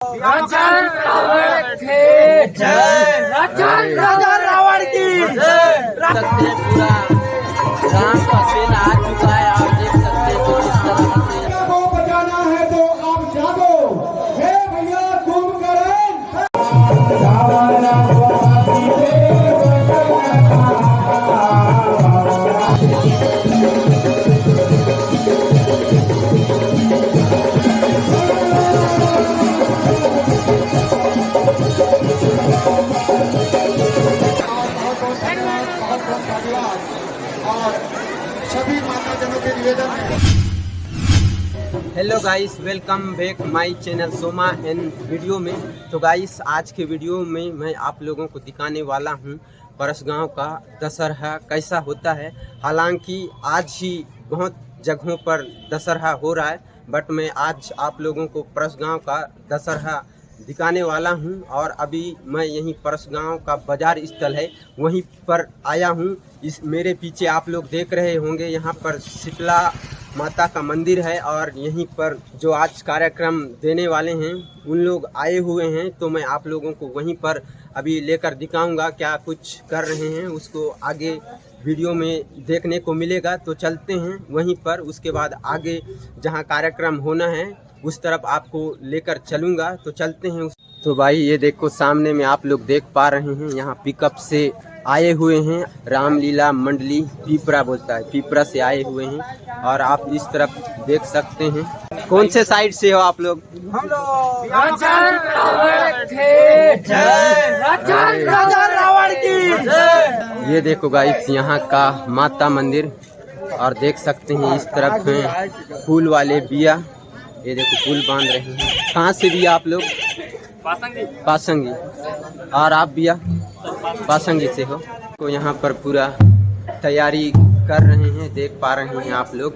रावण की सकते हैं पूरा राम का सेना आ चुका है। आप देख सकते हैं कुछ इस तरह से को बचाना है तो आप जागो, हे भैया कुंभकर्ण। और सभी माताजनों के निवेदन है। Hello guys, welcome back my channel सोमा एन वीडियो में। तो गाइस, आज के वीडियो में मैं आप लोगों को दिखाने वाला हूं परसगांव का दशहरा कैसा होता है। हालांकि आज ही बहुत जगहों पर दशहरा हो रहा है, बट मैं आज आप लोगों को परसगांव का दशहरा दिखाने वाला हूं। और अभी मैं यहीं परसगांव का बाजार स्थल है वहीं पर आया हूं। इस मेरे पीछे आप लोग देख रहे होंगे, यहाँ पर शीतला माता का मंदिर है और यहीं पर जो आज कार्यक्रम देने वाले हैं उन लोग आए हुए हैं। तो मैं आप लोगों को वहीं पर अभी लेकर दिखाऊंगा क्या कुछ कर रहे हैं, उसको आगे वीडियो में देखने को मिलेगा। तो चलते हैं वहीं पर, उसके बाद आगे जहां कार्यक्रम होना है उस तरफ आपको लेकर चलूँगा। तो चलते हैं। तो भाई ये देखो, सामने में आप लोग देख पा रहे हैं यहाँ पिकअप से आए हुए हैं रामलीला मंडली पीपरा बोलता है, पीपरा से आए हुए हैं। और आप इस तरफ देख सकते हैं। कौन से साइड से हो आप लोग? हम लोग रावण की। ये देखो गाइस, यहाँ का माता मंदिर, और देख सकते हैं इस तरफ हैं फूल वाले बिया। ये देखो फूल बांध रहे हैं। कहाँ से बिया आप लोग? पासंगी। और आप बिया पासंगी से हो? तो यहाँ पर पूरा तैयारी कर रहे हैं, देख पा रहे हैं आप लोग।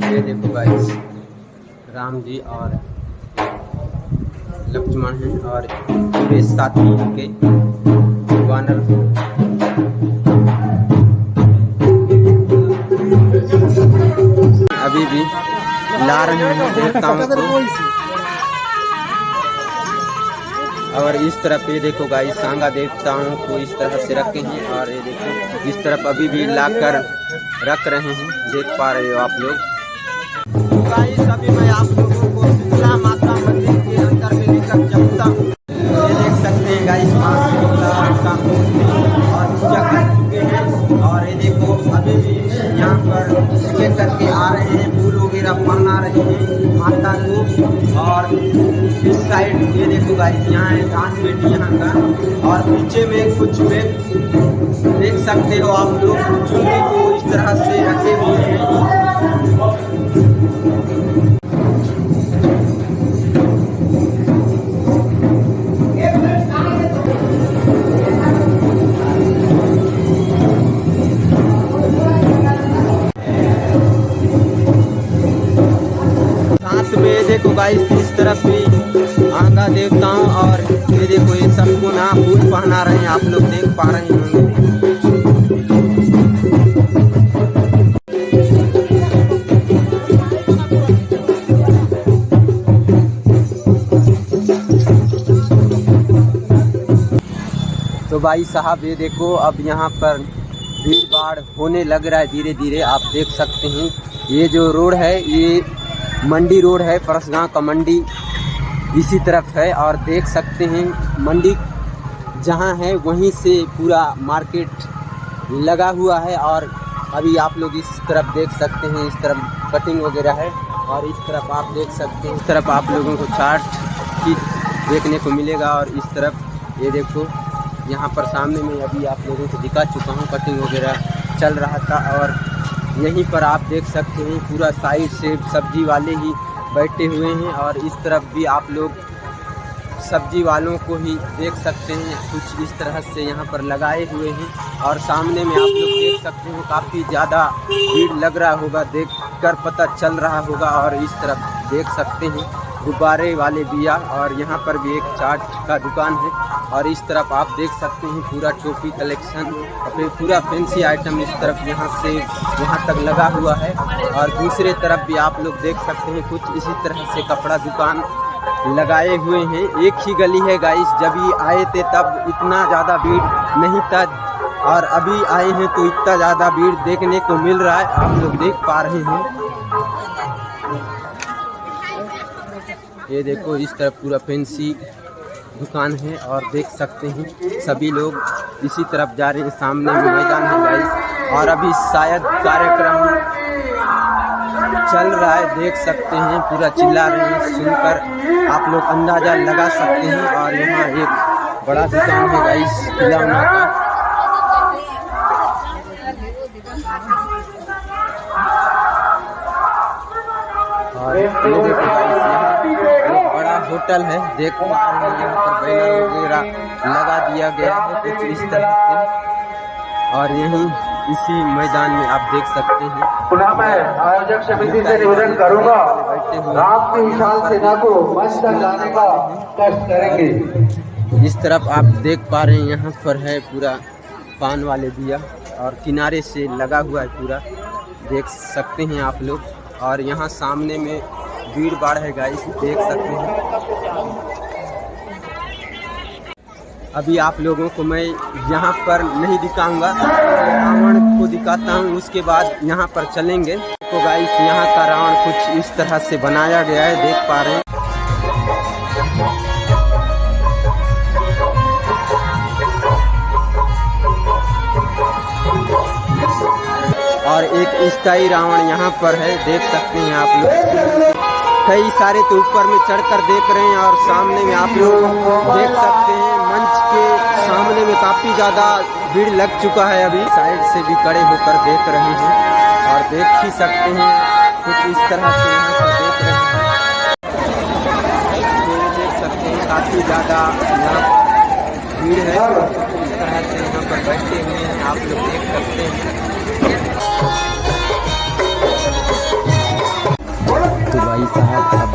ये देखो गाइस, राम जी और लक्ष्मण हैं और पूरे साथी के वानर। अभी भी ला रहे हैं देवताओं को। और इस तरफ ये देखो गाइस, सांगा देवताओं को इस तरह से रखे हैं। और ये देखो इस तरफ अभी भी लाकर रख रहे हैं, देख पा रहे हो आप लोग। गाइस, अभी मैं आप लोगों को शीतला माता मंदिर के अंदर में लेकर चलता हूँ। ये देख सकते हैं गाइस, माँ शीतला का मूर्ति और पूजा कर चुके हैं। और ये देखो अभी भी यहाँ पर लेकर के आ रहे हैं, फूल वगैरह पहना रहे हैं माता को। और इस साइड ये देखो गाइस, यहाँ है धान पेटी यहाँ का। और पीछे में कुछ में देख सकते हो आप लोग, चुन्नी को इस तरह से रखे हुए हैं। देखो गाइस, इस तरफ भी आंगा देवताओं और ये देखो ये सबको ना फूल पहना रहे हैं, आप लोग देख पा रहे होंगे। तो भाई साहब ये देखो, अब यहाँ पर भीड़ भाड़ होने लग रहा है धीरे धीरे। आप देख सकते हैं ये जो रोड है ये मंडी रोड है, परसगांव का मंडी इसी तरफ है। और देख सकते हैं मंडी जहां है वहीं से पूरा मार्केट लगा हुआ है। और अभी आप लोग इस तरफ देख सकते हैं, इस तरफ कटिंग वगैरह है। और इस तरफ आप देख सकते हैं, इस तरफ आप लोगों को चाट की देखने को मिलेगा। और इस तरफ ये देखो, यहाँ पर सामने में अभी आप लोगों को दिखा चुका हूँ, कटिंग वगैरह चल रहा था। और यहीं पर आप देख सकते हैं पूरा साइड से सब्जी वाले ही बैठे हुए हैं। और इस तरफ भी आप लोग सब्जी वालों को ही देख सकते हैं, कुछ इस तरह से यहाँ पर लगाए हुए हैं। और सामने में आप लोग देख सकते हैं काफ़ी ज़्यादा भीड़ लग रहा होगा, देखकर पता चल रहा होगा। और इस तरफ देख सकते हैं गुब्बारे वाले दिया, और यहाँ पर भी एक चाट का दुकान है। और इस तरफ आप देख सकते हैं पूरा टोपी कलेक्शन, फिर पूरा फैंसी आइटम इस तरफ यहाँ से वहाँ तक लगा हुआ है। और दूसरे तरफ भी आप लोग देख सकते हैं कुछ इसी तरह से कपड़ा दुकान लगाए हुए हैं। एक ही गली है गाइस, जब ये आए थे तब इतना ज़्यादा भीड़ नहीं था, और अभी आए हैं तो इतना ज़्यादा भीड़ देखने को मिल रहा है, आप लोग देख पा रहे हैं। ये देखो इस तरफ पूरा फैंसी दुकान है, और देख सकते हैं सभी लोग इसी तरफ जा रहे हैं। सामने में मैदान है गाइस, और अभी शायद कार्यक्रम चल रहा है, देख सकते हैं पूरा चिल्ला रहे हैं, सुनकर आप लोग अंदाज़ा लगा सकते हैं। और यहाँ एक बड़ा दुकान है गाइस खिलौना का, और ये देखो एक बड़ा होटल है, देख पा रहे हैं यहाँ पर बैनर वगैरह लगा दिया गया है कुछ इस तरह से। और यहीं इसी मैदान में आप देख सकते हैं। पुनः मैं आयोजक समिति से निवेदन करूंगा, राम की विशाल सेना को मंच तक लाने का कष्ट करेंगे। इस तरफ आप देख पा रहे हैं यहाँ पर है पूरा पान वाले दिया, और किनारे से लगा हुआ है पूरा, देख सकते हैं आप लोग। और यहाँ सामने में भीड़ भाड़ है गाइस, देख सकते हैं। अभी आप लोगों को मैं यहाँ पर नहीं दिखाऊंगा, रावण को दिखाता हूँ, उसके बाद यहाँ पर चलेंगे। तो गाइस यहाँ का रावण कुछ इस तरह से बनाया गया है, देख पा रहे हैं। और एक स्थायी रावण यहाँ पर है, देख सकते हैं आप लोग। कई सारे तो ऊपर में चढ़कर देख रहे हैं, और सामने में आप लोग देख सकते हैं मंच के सामने में काफ़ी ज़्यादा भीड़ लग चुका है। अभी साइड से भी खड़े होकर देख रहे हैं, और देख ही सकते हैं कुछ इस तरह से यहाँ पर देख रहे हैं। तो देख सकते हैं काफ़ी ज़्यादा यहाँ भीड़ है, इस तरह से यहाँ पर बैठे हुए हैं, आप लोग देख सकते हैं। तो भाई साहब अब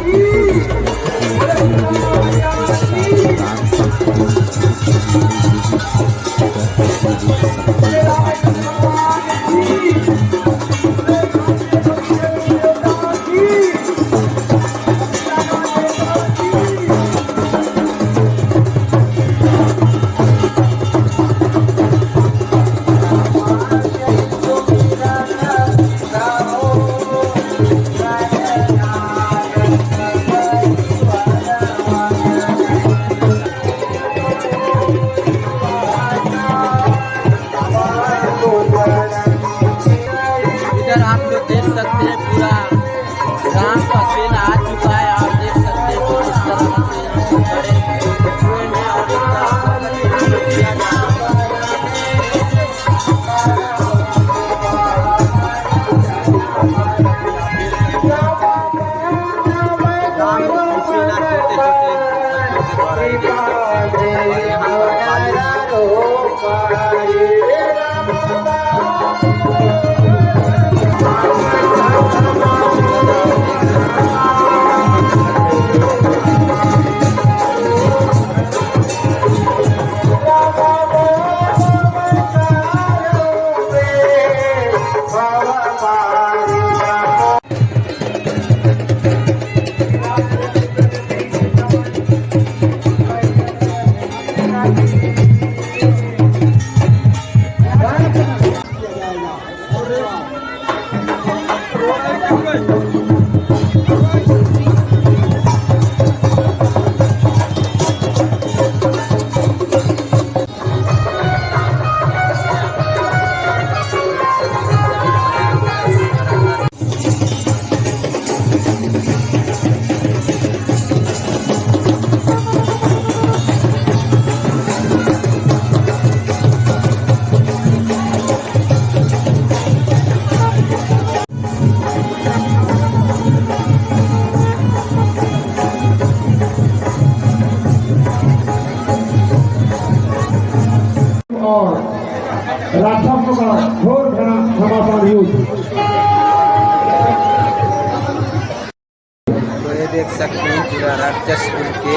सकते हैं पूरा राक्षस के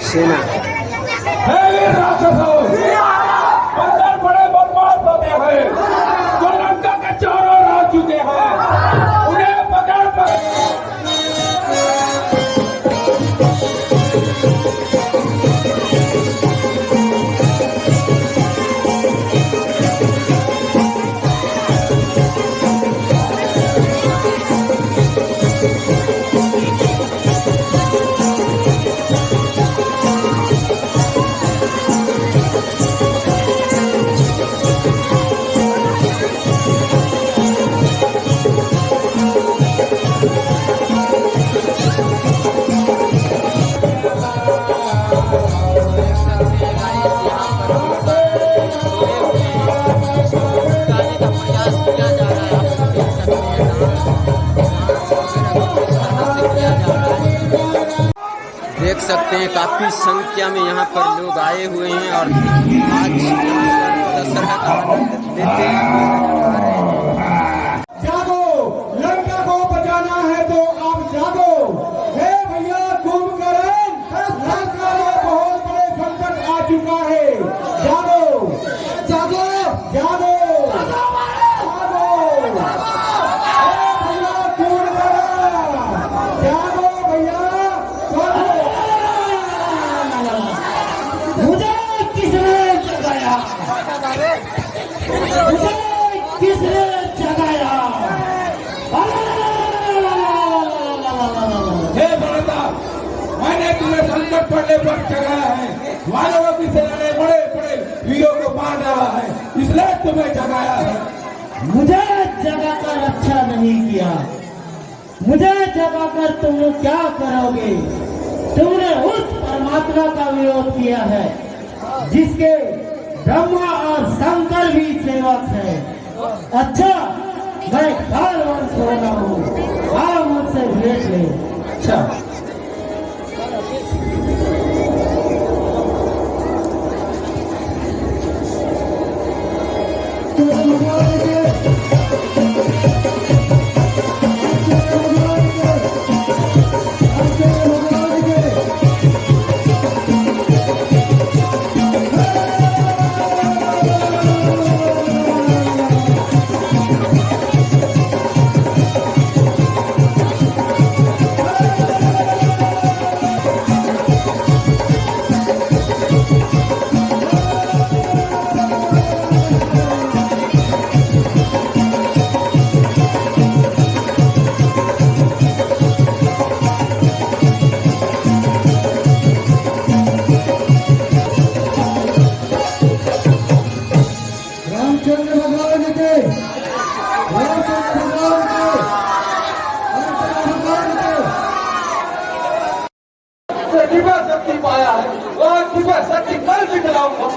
सेना। बड़े बदमाश होते हैं जो लंका के चारों ओर आ चुके हैं, उन्हें पकड़ देख सकते हैं काफी संख्या में यहाँ पर लोग आए हुए हैं और आज दशहरा का आनंद लेते हुए आ रहे हैं। जागो, लंका को बचाना है तो आप जागो। हे भैया कुंभकर्ण, लंका में बहुत बड़े संकट आ चुका है। जागो, जागो, जागो, जागो। हे भैया कुंभकर्ण, जागो भैया। मुझे किसने जगाया? मुझे किसने जगाया? हे माता, मैंने तुम्हें संकट पड़ने पर जगाया है। मानवों की सेना ने बड़े बड़े वीरों को मार डाला है, इसलिए तुम्हें जगाया है। मुझे जगाकर अच्छा नहीं किया। मुझे जगाकर तुम क्या करोगे? तुमने उस परमात्मा का विरोध किया है जिसके ब्रह्मा और शंकर भी सेवक है। अच्छा, मैं काल वंश हो रहा हूँ, आओ मुझसे भेंट ले। अच्छा, रामचंद्र भगवान के, रामचंद्र भगवान के, रामचंद्र भगवान के दिव्य शक्ति पाया है और दिव्य शक्ति कल दिखलाऊंगा।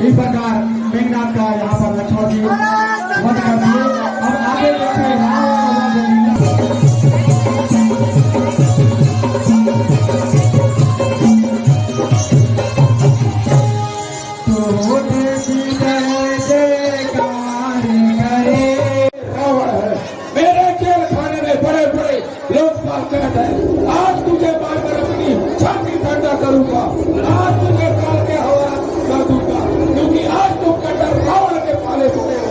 इस प्रकार मेघनाथ का यहाँ पर लक्ष्मण जी वध कर दिए। अब आगे देखते हैं राम और मेरे जेल खाने में बड़े बड़े लोग कहते हैं, आज तुझे मारकर अपनी छाती ठंडा करूंगा, आज तुझे काल के हवा कर दूंगा, क्योंकि आज तुम कंडर रावण के पाले पड़े हो।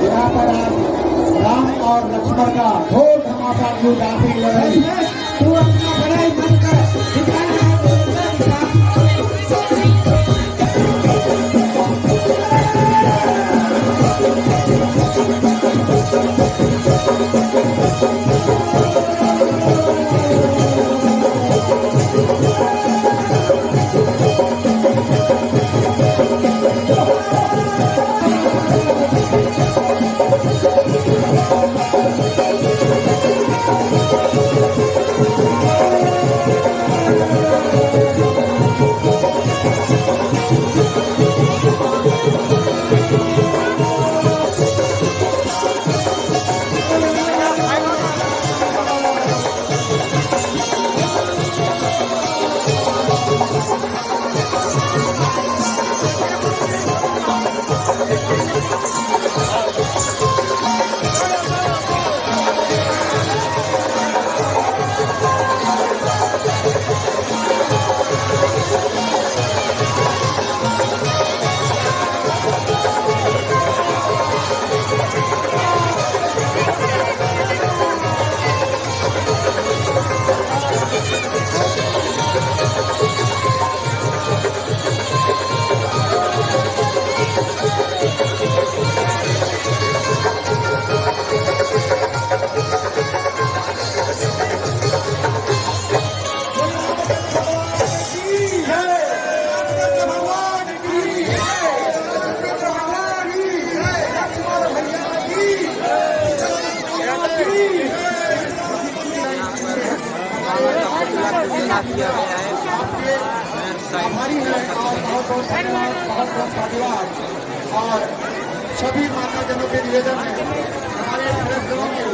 यहाँ पर राम और लक्ष्मण का घोर धमाका युद्ध आखिरी लड़ाई। तू अपना बड़ाई मन कर दिखाना है तो पुतला को खड़ा किया गया है। हमारी है बहुत बहुत धन्यवाद, बहुत बहुत धन्यवाद। और सभी माताजनों के निवेदन है हमारे प्रेसगांव में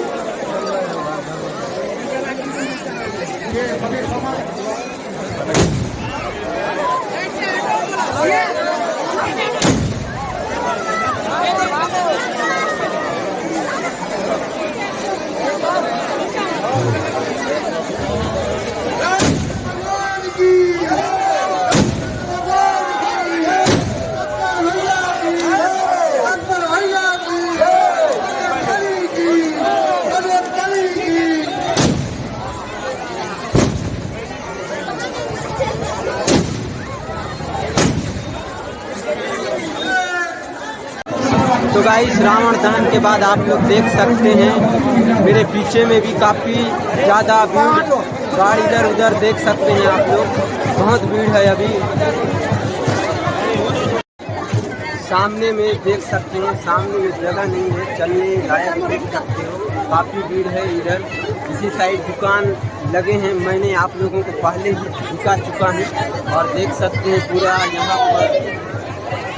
ये सभी समाज तो गाइस रावण दहन के बाद आप लोग देख सकते हैं मेरे पीछे में भी काफ़ी ज़्यादा भीड़, गाड़ी इधर उधर देख सकते हैं आप लोग, बहुत भीड़ है अभी। सामने में देख सकते हैं, सामने में जगह नहीं है चलने लायक, देख सकते हो काफ़ी भीड़ है इधर। इसी साइड दुकान लगे हैं, मैंने आप लोगों को पहले ही दिखा चुका हूँ और देख सकते हैं पूरा यहाँ पर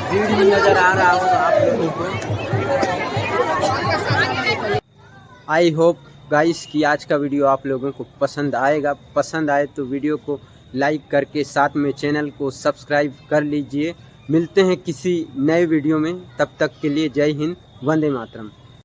भीड़ ही नज़र आ रहा होगा आप लोगों को। आई होप गाइस कि आज का वीडियो आप लोगों को पसंद आएगा। पसंद आए तो वीडियो को लाइक करके साथ में चैनल को सब्सक्राइब कर लीजिए। मिलते हैं किसी नए वीडियो में, तब तक के लिए जय हिंद, वंदे मातरम।